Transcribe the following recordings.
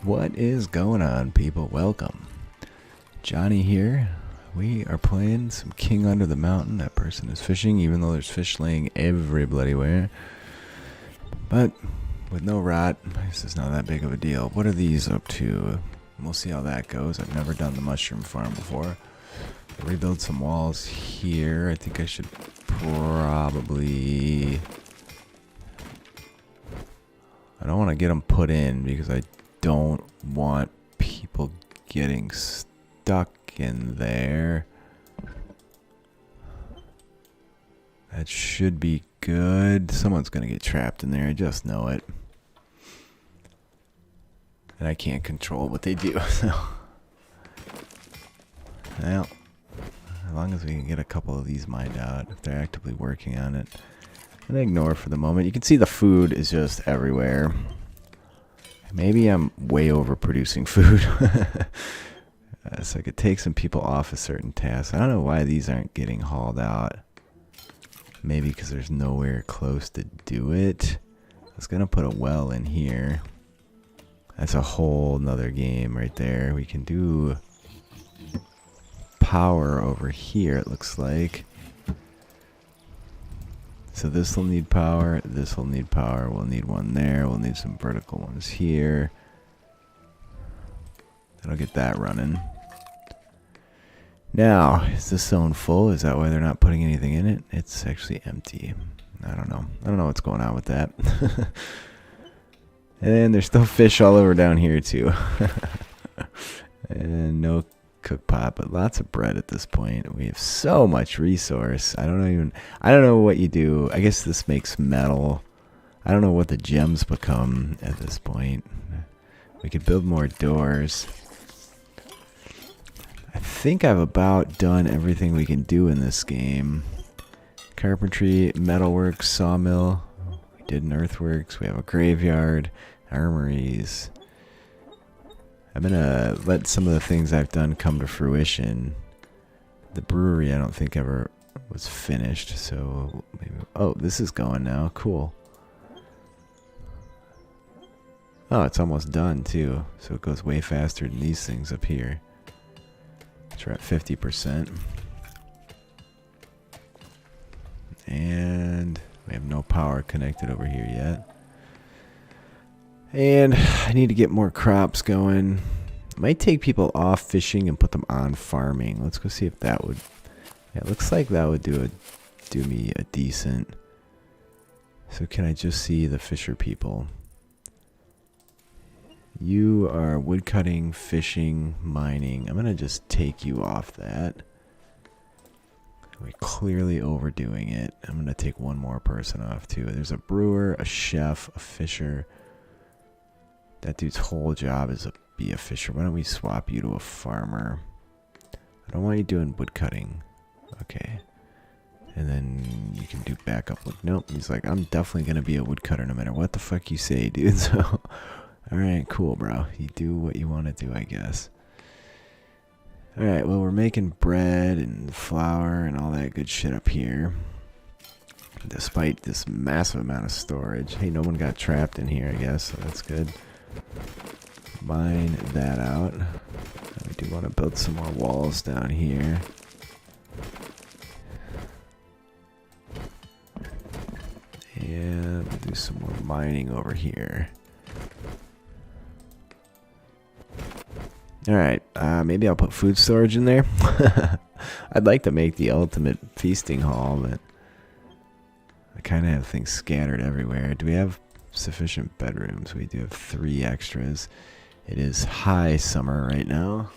What is going on, people? Welcome. Johnny here. We are playing some King Under the Mountain. That person is fishing, even though there's fish laying every bloody where. But with no rot, this is not that big of a deal. What are these up to? We'll see how that goes. I've never done the mushroom farm before. Rebuild some walls here. I think I should probably... I don't want to get them put in because I don't want people getting stuck in there. That should be good. Someone's going to get trapped in there. I just know it. And I can't control what they do. So, well, as long as we can get a couple of these mined out, if they're actively working on it. And ignore for the moment. You can see the food is just everywhere. Maybe I'm way overproducing food. So I could take some people off a certain task. I don't know why these aren't getting hauled out. Maybe because there's nowhere close to do it. I was going to put a well in here. That's a whole nother game right there. We can do power over here, it looks like. So this will need power, this will need power, we'll need one there, we'll need some vertical ones here. That'll get that running. Now, is this zone full? Is that why they're not putting anything in it? It's actually empty. I don't know. I don't know what's going on with that. And there's still fish all over down here too. And no cook pot, but lots of bread at this point. We have so much resource. I don't know what you do. I guess this makes metal. I don't know what the gems become at this point. We could build more doors. I think I've about done everything we can do in this game. Carpentry, metalworks, sawmill. We did an earthworks. We have a graveyard, armories. I'm gonna let some of the things I've done come to fruition. The brewery I don't think ever was finished, so maybe... Oh, this is going now. Cool. Oh, it's almost done too, so it goes way faster than these things up here. We're at 50%. And we have no power connected over here yet. And I need to get more crops going. I might take people off fishing and put them on farming. Let's go see if that would... Yeah, it looks like that would do me a decent... So can I just see the fisher people? You are woodcutting, fishing, mining. I'm going to just take you off that. We're clearly overdoing it. I'm going to take one more person off too. There's a brewer, a chef, a fisher. That dude's whole job is to be a fisher. Why don't we swap you to a farmer? I don't want you doing woodcutting. Okay. And then you can do backup wood. Nope. He's like, I'm definitely going to be a woodcutter no matter what the fuck you say, dude. So, alright, cool, bro. You do what you want to do, I guess. Alright, well, we're making bread and flour and all that good shit up here. Despite this massive amount of storage. Hey, no one got trapped in here, I guess, so that's good. Mine that out. We do want to build some more walls down here. And we'll do some more mining over here. Alright, maybe I'll put food storage in there. I'd like to make the ultimate feasting hall, but I kind of have things scattered everywhere. Do we have sufficient bedrooms? We do have 3 extras. It is high summer right now.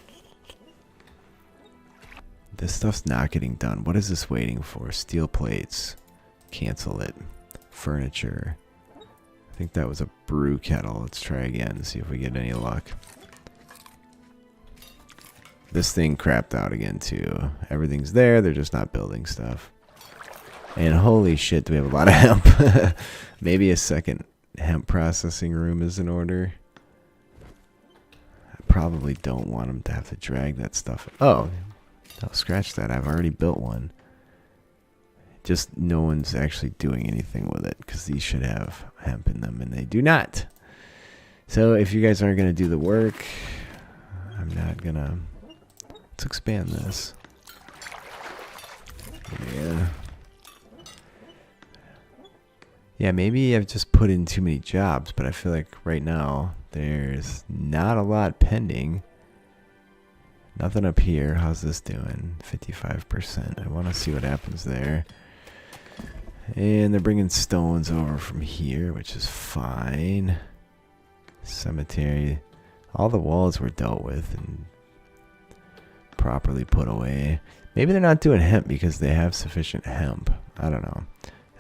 This stuff's not getting done. What is this waiting for? Steel plates. Cancel it. Furniture. I think that was a brew kettle. Let's try again and see if we get any luck. This thing crapped out again too. Everything's there, they're just not building stuff. And holy shit, do we have a lot of hemp. Maybe a second hemp processing room is in order. I probably don't want them to have to drag that stuff. Oh, no, scratch that. I've already built one. Just no one's actually doing anything with it because these should have hemp in them and they do not. So if you guys aren't going to do the work, I'm not going to... Let's expand this. Yeah. Yeah, maybe I've just put in too many jobs, but I feel like right now there's not a lot pending. Nothing up here. How's this doing? 55%. I want to see what happens there. And they're bringing stones over from here, which is fine. Cemetery. All the walls were dealt with and properly put away. Maybe they're not doing hemp because they have sufficient hemp. I don't know.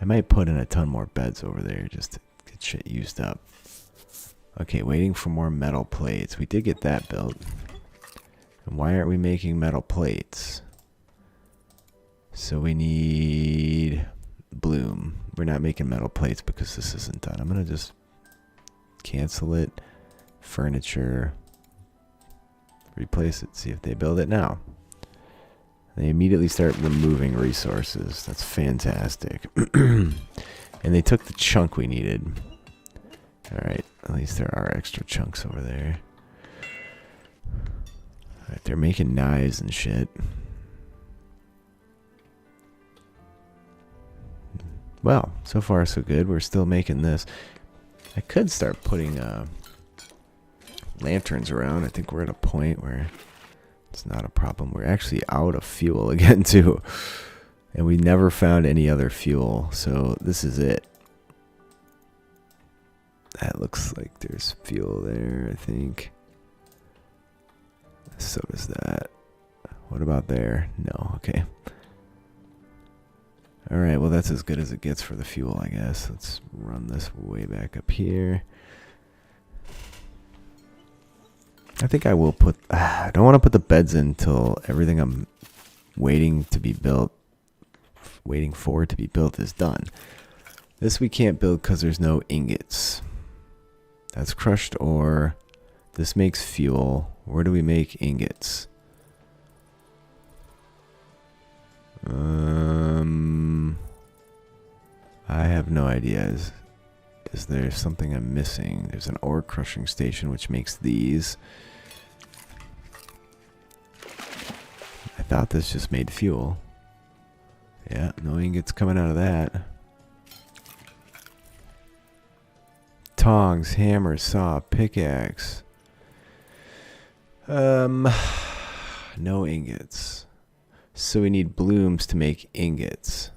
I might put in a ton more beds over there just to get shit used up. Okay, waiting for more metal plates. We did get that built. And why aren't we making metal plates? So we need bloom. We're not making metal plates because this isn't done. I'm going to just cancel it. Furniture. Replace it. See if they build it now. They immediately start removing resources. That's fantastic. And they took the chunk we needed. Alright, at least there are extra chunks over there. Alright, they're making knives and shit. Well, so far so good. We're still making this. I could start putting lanterns around. I think we're at a point where it's not a problem. We're actually out of fuel again, too. And we never found any other fuel. So this is it. That looks like there's fuel there, I think. So does that. What about there? No, okay. Alright, well that's as good as it gets for the fuel, I guess. Let's run this way back up here. I think I will put... I don't want to put the beds in until everything I'm waiting to be built, waiting for to be built is done. This we can't build because there's no ingots. That's crushed ore. This makes fuel. Where do we make ingots? I have no idea. Is there something I'm missing? There's an ore crushing station which makes these. I thought this just made fuel. Yeah, no ingots coming out of that. Tongs, hammer, saw, pickaxe. No ingots. So we need blooms to make ingots.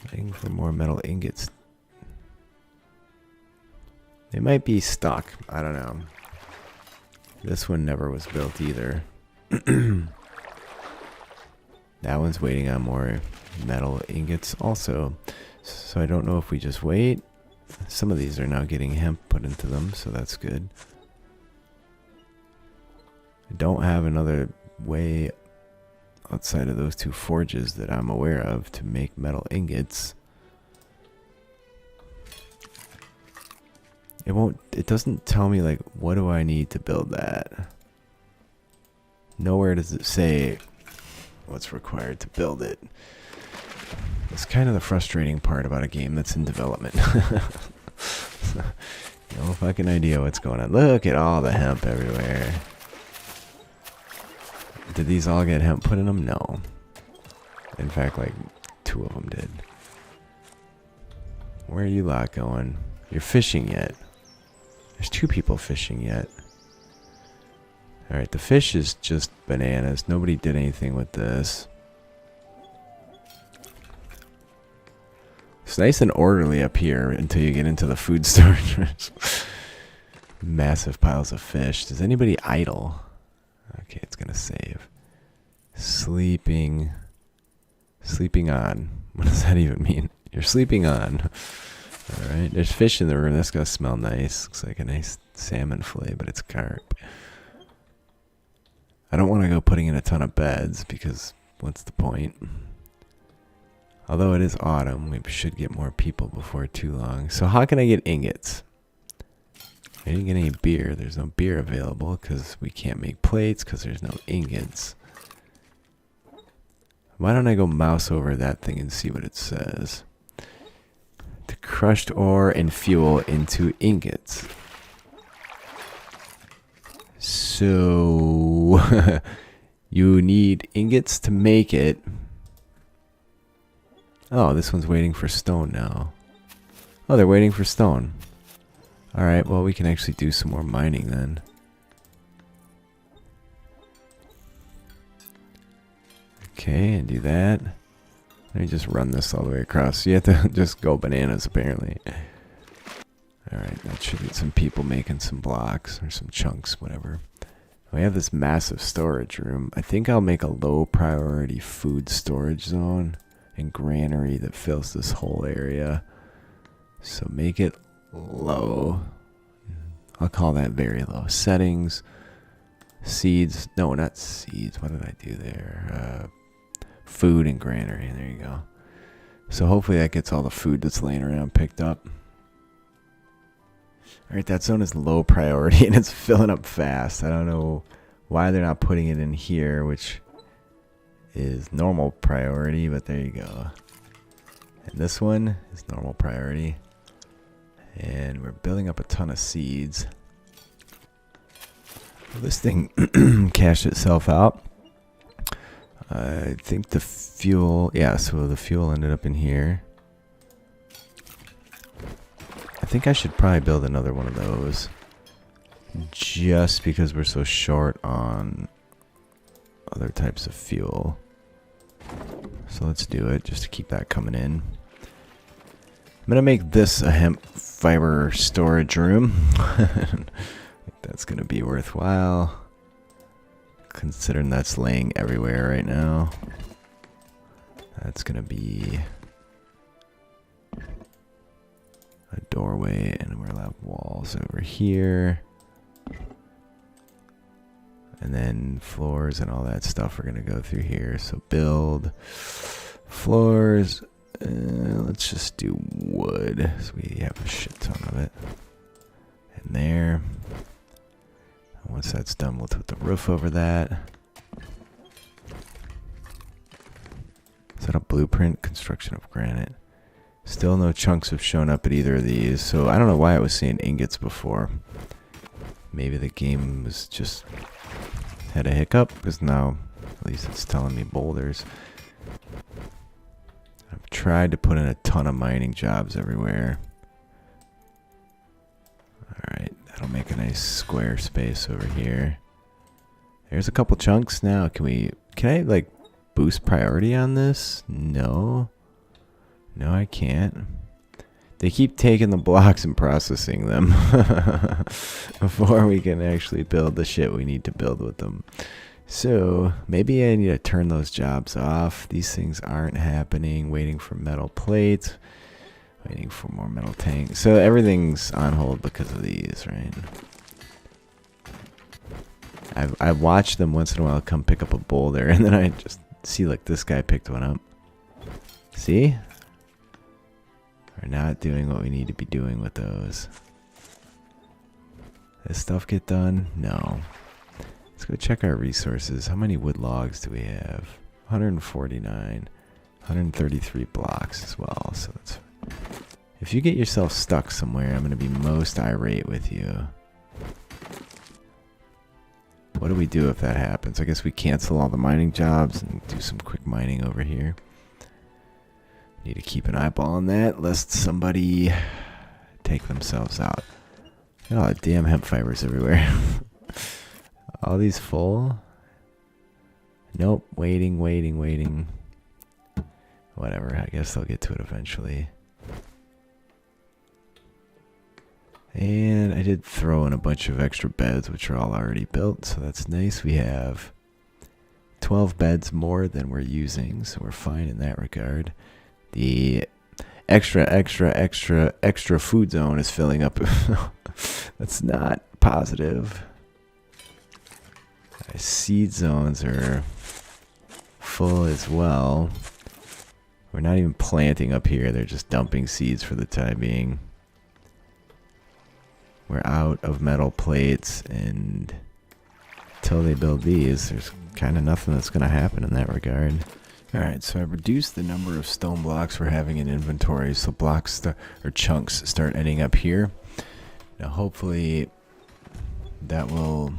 Waiting for more metal ingots. They might be stuck. I don't know. This one never was built either. That one's waiting on more metal ingots also. So I don't know if we just wait. Some of these are now getting hemp put into them, so that's good. I don't have another way outside of those two forges that I'm aware of to make metal ingots. It doesn't tell me, like, what do I need to build that? Nowhere does it say what's required to build it. It's kind of the frustrating part about a game that's in development. No fucking idea what's going on. Look at all the hemp everywhere. Did these all get hemp put in them? No. In fact, like, 2 of them did. Where are you lot going? You're fishing yet. There's 2 people fishing yet. Alright, the fish is just bananas. Nobody did anything with this. It's nice and orderly up here until you get into the food storage. Massive piles of fish. Does anybody idle? Okay, it's gonna save. Sleeping. Sleeping on. What does that even mean? You're sleeping on. Alright, there's fish in the room. That's gonna smell nice. Looks like a nice salmon fillet, but it's carp. I don't want to go putting in a ton of beds because what's the point? Although it is autumn, we should get more people before too long. So how can I get ingots? I didn't get any beer. There's no beer available because we can't make plates because there's no ingots. Why don't I go mouse over that thing and see what it says? To crushed ore and fuel into ingots. So you need ingots to make it. Oh, this one's waiting for stone now. Oh, they're waiting for stone. Alright, well, we can actually do some more mining then. Okay, and do that. Let me just run this all the way across. You have to just go bananas, apparently. Alright, that should get some people making some blocks or some chunks, whatever. We have this massive storage room. I think I'll make a low priority food storage zone and granary that fills this whole area. So make it low. I'll call that very low. Settings, seeds. No, not seeds. What did I do there? Food and granary. There you go. So hopefully that gets all the food that's laying around picked up. Alright, that zone is low priority and it's filling up fast. I don't know why they're not putting it in here, which is normal priority, but there you go. And this one is normal priority. And we're building up a ton of seeds. Well, this thing cashed itself out. I think the fuel, yeah, so the fuel ended up in here. I think I should probably build another one of those. Just because we're so short on other types of fuel. So let's do it, just to keep that coming in. I'm going to make this a hemp fiber storage room. I think that's going to be worthwhile. Considering that's laying everywhere right now. That's going to be a doorway, and we'll have walls over here. And then floors and all that stuff are going to go through here. So build floors. Let's just do wood. So we have a shit ton of it. And there. And once that's done, we'll put the roof over that. Is that a blueprint? Construction of granite. Still no chunks have shown up at either of these. So I don't know why I was saying ingots before. Maybe the game was just had a hiccup, because now at least it's telling me boulders. I've tried to put in a ton of mining jobs everywhere. Alright, that'll make a nice square space over here. There's a couple chunks now. Can I like boost priority on this? No. No, I can't. They keep taking the blocks and processing them before we can actually build the shit we need to build with them. So maybe I need to turn those jobs off. These things aren't happening. Waiting for metal plates. Waiting for more metal tanks. So everything's on hold because of these, right? I've watched them once in a while come pick up a boulder, and then I just see like this guy picked one up. See? We're not doing what we need to be doing with those. Does stuff get done? No. Let's go check our resources. How many wood logs do we have? 149. 133 blocks as well. So that's... If you get yourself stuck somewhere, I'm going to be most irate with you. What do we do if that happens? I guess we cancel all the mining jobs and do some quick mining over here. Need to keep an eyeball on that, lest somebody take themselves out. Oh, damn hemp fibers everywhere. All these full? Nope, waiting. Whatever, I guess they'll get to it eventually. And I did throw in a bunch of extra beds, which are all already built, so that's nice. We have 12 beds more than we're using, so we're fine in that regard. The extra food zone is filling up. That's not positive. Seed zones are full as well. We're not even planting up here. They're just dumping seeds for the time being. We're out of metal plates, and until they build these, there's kind of nothing that's going to happen in that regard. Alright, so I've reduced the number of stone blocks we're having in inventory, so blocks or chunks start ending up here. Now hopefully that will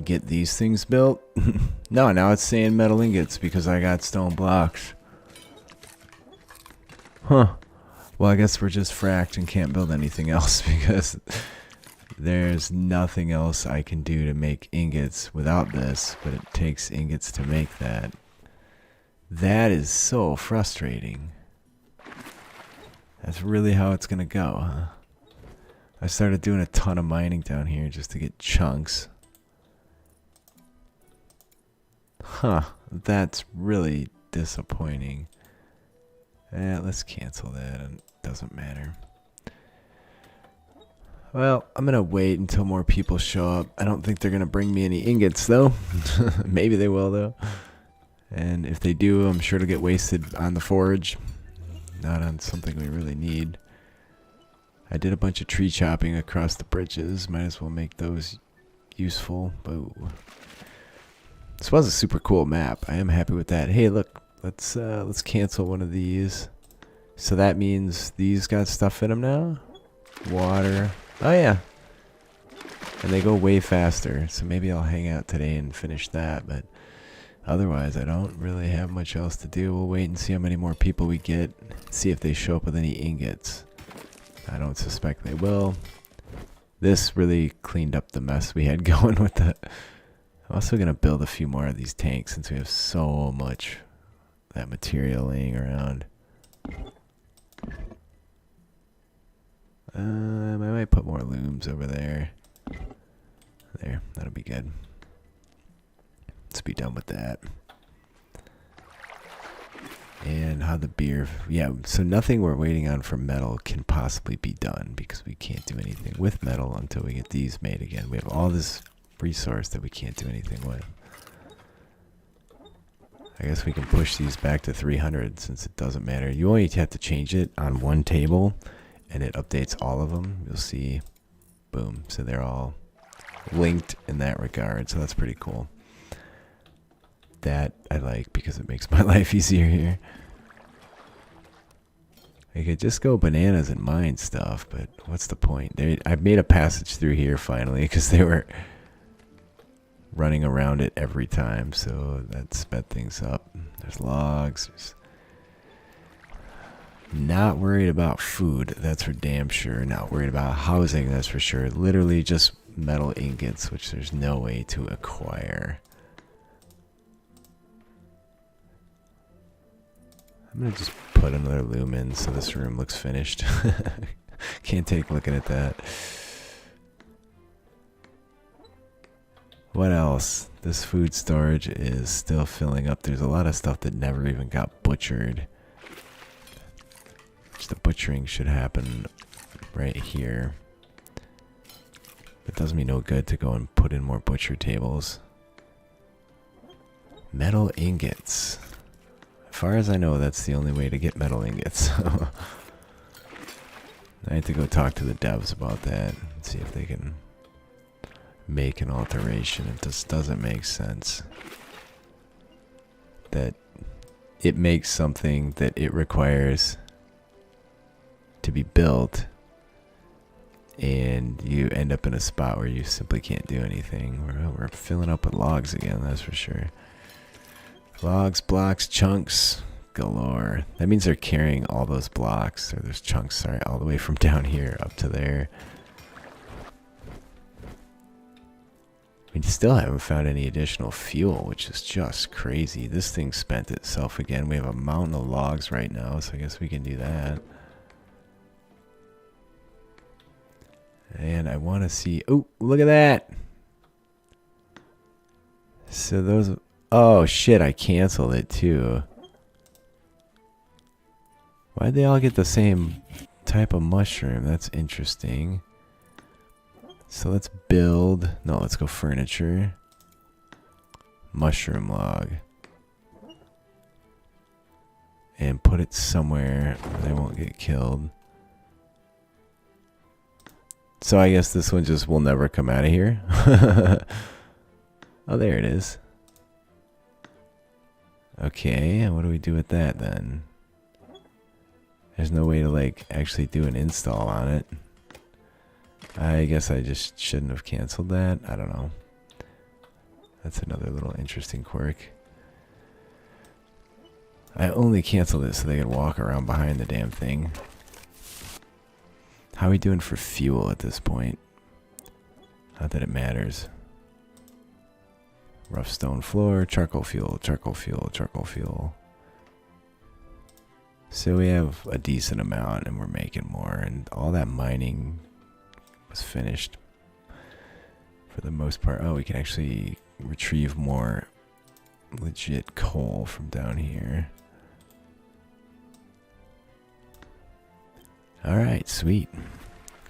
get these things built. No, now it's saying metal ingots because I got stone blocks. Huh. Well, I guess we're just fracked and can't build anything else because there's nothing else I can do to make ingots without this, but it takes ingots to make that. That is so frustrating. That's really how it's gonna go, huh? I started doing a ton of mining down here just to get chunks. Huh, that's really disappointing. Let's cancel that. It doesn't matter. Well, I'm gonna wait until more people show up. I don't think they're gonna bring me any ingots though. Maybe they will though. And if they do, I'm sure it'll get wasted on the forge, not on something we really need. I did a bunch of tree chopping across the bridges. Might as well make those useful. Boo. This was a super cool map. I am happy with that. Hey, look, let's cancel one of these. So that means these got stuff in them now. Water. Oh yeah. And they go way faster. So maybe I'll hang out today and finish that. But otherwise, I don't really have much else to do. We'll wait and see how many more people we get. See if they show up with any ingots. I don't suspect they will. This really cleaned up the mess we had going with the... I'm also going to build a few more of these tanks since we have so much that material laying around. I might put more looms over there. There, that'll be good. Let's be done with that. And how the beer... Yeah, so nothing we're waiting on for metal can possibly be done because we can't do anything with metal until we get these made again. We have all this resource that we can't do anything with. I guess we can push these back to 300 since it doesn't matter. You only have to change it on one table and it updates all of them. You'll see, boom. So they're all linked in that regard. So that's pretty cool. That I like because it makes my life easier here. I could just go bananas and mine stuff, but what's the point? I've made a passage through here finally because they were running around it every time, so that sped things up. There's logs. Not worried about food, that's for damn sure. Not worried about housing, that's for sure. Literally just metal ingots, which there's no way to acquire. I'm gonna just put another loom in so this room looks finished. Can't take looking at that. What else? This food storage is still filling up. There's a lot of stuff that never even got butchered. Which the butchering should happen right here. It does me no good to go and put in more butcher tables. Metal ingots. As far as I know, that's the only way to get metal ingots. I have to go talk to the devs about that and see if they can make an alteration. It just doesn't make sense that it makes something that it requires to be built and you end up in a spot where you simply can't do anything. We're filling up with logs again, that's for sure. Logs, blocks, chunks galore. That means they're carrying all those blocks, or those chunks, sorry, all the way from down here up to there. We still haven't found any additional fuel, which is just crazy. This thing spent itself again. We have a mountain of logs right now, so I guess we can do that. And I want to see... Oh, look at that! So those... Oh, shit, I canceled it, too. Why'd they all get the same type of mushroom? That's interesting. So let's build... No, let's go furniture. Mushroom log. And put it somewhere where they won't get killed. So I guess this one just will never come out of here. Oh, there it is. Okay, and what do we do with that then? There's no way to like actually do an install on it. I guess I just shouldn't have canceled that. I don't know. That's another little interesting quirk. I only canceled it so they could walk around behind the damn thing. How are we doing for fuel at this point? Not that it matters. Rough stone floor, charcoal fuel, charcoal fuel, charcoal fuel. So we have a decent amount and we're making more, and all that mining was finished for the most part. Oh, we can actually retrieve more legit coal from down here. Alright, sweet.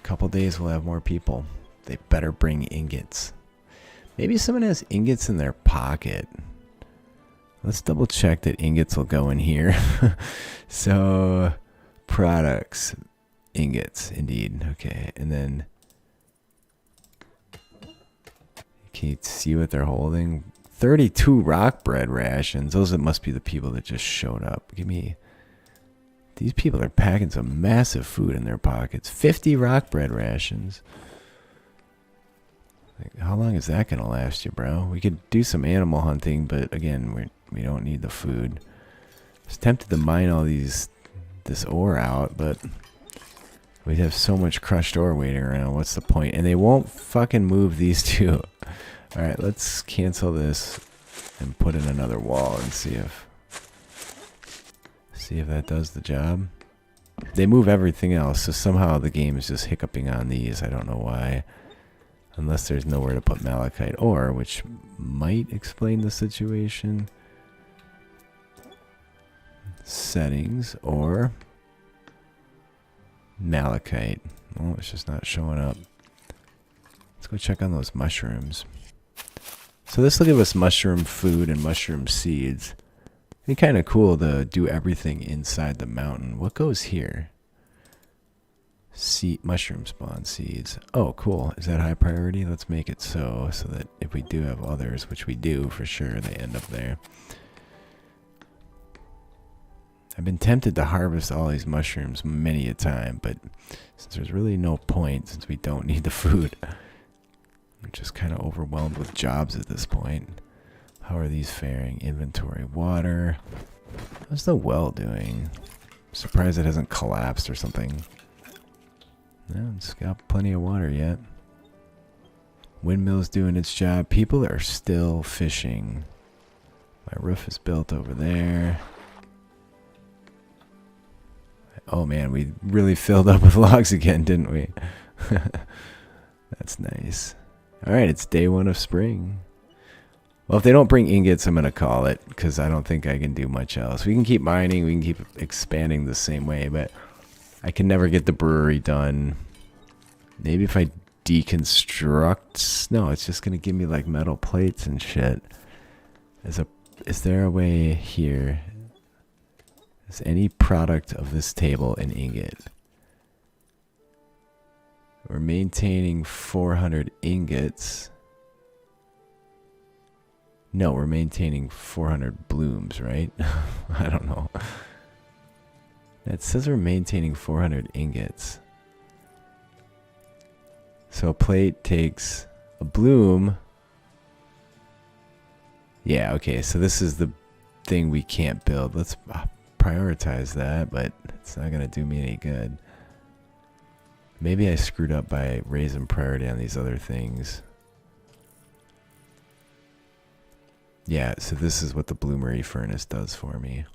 Couple days we'll have more people. They better bring ingots. Maybe someone has ingots in their pocket. Let's double check that ingots will go in here. So, products, ingots, indeed. Okay, and then can you see what they're holding? 32 rock bread rations. Those must be the people that just showed up. Give me. These people are packing some massive food in their pockets. 50 rock bread rations. Like, how long is that gonna last you, bro? We could do some animal hunting, but again, we don't need the food. I was tempted to mine all this ore out, but we'd have so much crushed ore waiting around. What's the point? And they won't fucking move these two. All right, let's cancel this and put in another wall and see if that does the job. They move everything else, so somehow the game is just hiccuping on these. I don't know why. Unless there's nowhere to put malachite ore, which might explain the situation. Settings, or malachite. Oh, it's just not showing up. Let's go check on those mushrooms. So this will give us mushroom food and mushroom seeds. It'd be kind of cool to do everything inside the mountain. What goes here? Mushroom spawn seeds. Oh, cool. Is that high priority? Let's make it so that if we do have others, which we do for sure, they end up there. I've been tempted to harvest all these mushrooms many a time, but since there's really no point, since we don't need the food, I'm just kind of overwhelmed with jobs at this point. How are these faring? Inventory, water. How's the well doing? I'm surprised it hasn't collapsed or something. No, it's got plenty of water yet. Windmill's doing its job. People are still fishing. My roof is built over there. Oh man, we really filled up with logs again, didn't we? That's nice. Alright, it's day 1 of spring. Well, if they don't bring ingots, I'm going to call it, because I don't think I can do much else. We can keep mining, we can keep expanding the same way, but I can never get the brewery done. Maybe if I deconstruct... No, it's just going to give me like metal plates and shit. Is there a way here? Is any product of this table an ingot? We're maintaining 400 ingots. No, we're maintaining 400 blooms, right? I don't know. It says we're maintaining 400 ingots. So a plate takes a bloom. Yeah, okay, so this is the thing we can't build. Let's prioritize that, but it's not going to do me any good. Maybe I screwed up by raising priority on these other things. Yeah, so this is what the bloomery furnace does for me.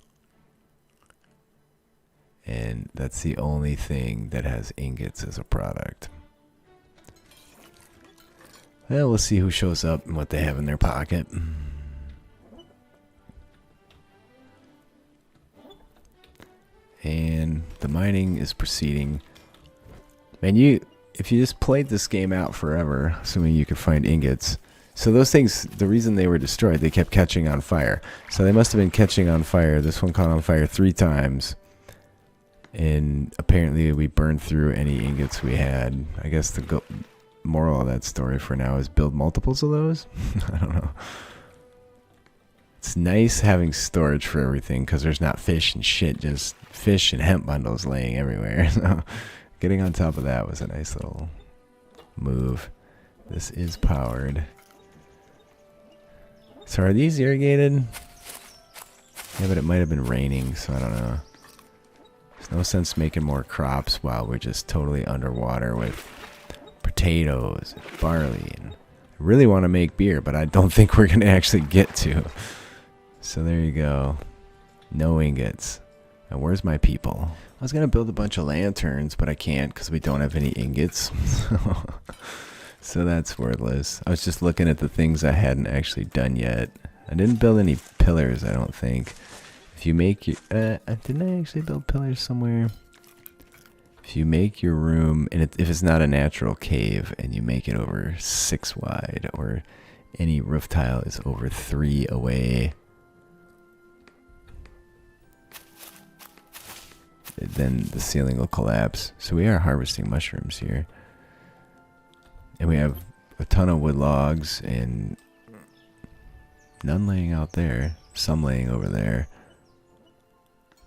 And that's the only thing that has ingots as a product. Well, we'll see who shows up and what they have in their pocket. And the mining is proceeding. And if you just played this game out forever, assuming you could find ingots. So those things, the reason they were destroyed, they kept catching on fire. So they must have been catching on fire. This one caught on fire 3 times. And apparently we burned through any ingots we had. I guess the moral of that story for now is build multiples of those. I don't know. It's nice having storage for everything because there's not fish and shit, just fish and hemp bundles laying everywhere. So getting on top of that was a nice little move. This is powered. So are these irrigated? Yeah, but it might have been raining, so I don't know. There's no sense making more crops while we're just totally underwater with potatoes and barley. And I really want to make beer, but I don't think we're going to actually get to. So there you go. No ingots. And where's my people? I was going to build a bunch of lanterns, but I can't because we don't have any ingots. So that's worthless. I was just looking at the things I hadn't actually done yet. I didn't build any pillars, I don't think. If you make your... didn't I actually build pillars somewhere? If you make your room, and if it's not a natural cave, and you make it over 6 wide, or any roof tile is over 3 away, then the ceiling will collapse. So we are harvesting mushrooms here. And we have a ton of wood logs, and none laying out there. Some laying over there.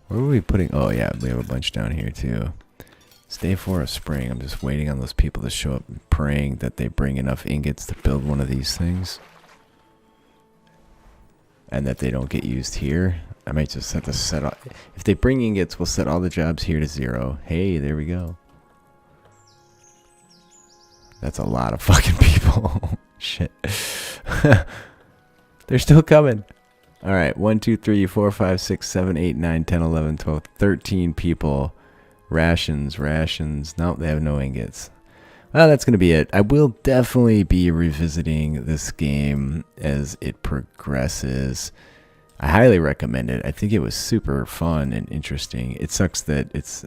Where were we putting... Oh, yeah, we have a bunch down here, too. It's day 4 of spring. I'm just waiting on those people to show up and praying that they bring enough ingots to build one of these things. And that they don't get used here. I might just have to set up... If they bring ingots, we'll set all the jobs here to 0. Hey, there we go. That's a lot of fucking people. Shit. They're still coming. Alright, 1, 2, 3, 4, 5, 6, 7, 8, 9, 10, 11, 12, 13 people. Rations. Nope, they have no ingots. Well, that's going to be it. I will definitely be revisiting this game as it progresses. I highly recommend it. I think it was super fun and interesting. It sucks that it's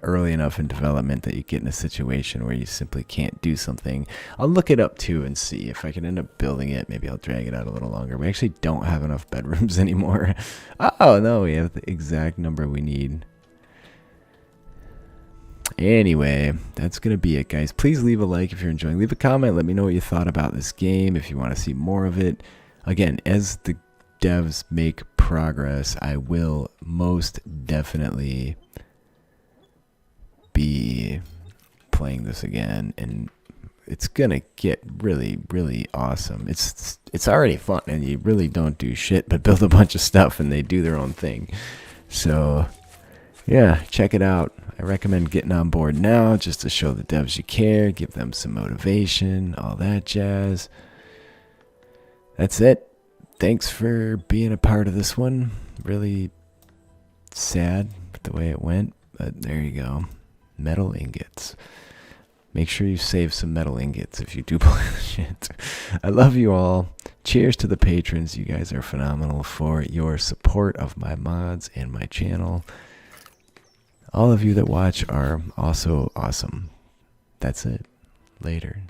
early enough in development that you get in a situation where you simply can't do something. I'll look it up too and see if I can end up building it. Maybe I'll drag it out a little longer. We actually don't have enough bedrooms anymore. Oh, no, we have the exact number we need. Anyway, that's going to be it, guys. Please leave a like if you're enjoying. Leave a comment. Let me know what you thought about this game if you want to see more of it. Again, as the devs make progress, I will most definitely be playing this again, and it's gonna get really, really awesome. It's already fun, and you really don't do shit but build a bunch of stuff, and they do their own thing. So yeah, check it out. I recommend getting on board now just to show the devs you care, give them some motivation, all that jazz. That's it. Thanks for being a part of this one. Really sad with the way it went, but there you go. Metal ingots. Make sure you save some metal ingots if you do shit. I love you all. Cheers to the patrons. You guys are phenomenal for your support of my mods and my channel. All of you that watch are also awesome. That's it. Later.